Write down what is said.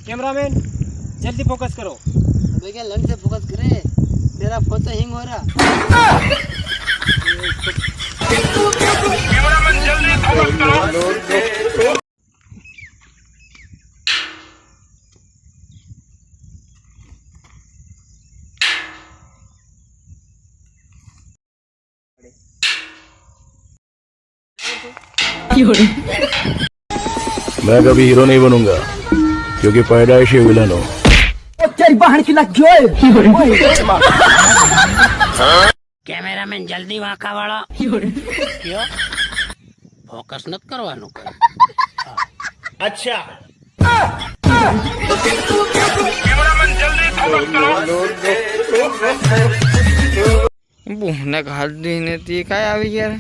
Cameraman जल्दी focus करो। भैया लन से फोकस करे, तेरा फोन तो हिंग हो रहा। कैमरामैन जल्दी फोकस करो। मैं कभी हीरो नहीं बनूंगा क्योंकि पैदाइश विलन हूँ। कैमरामैन जल्दी वाका वाला क्यों फोकस नत करवानो। अच्छा कैमरामैन जल्दी फोकस करो। बूढ़ने घाल दी ने ती काय आवी यार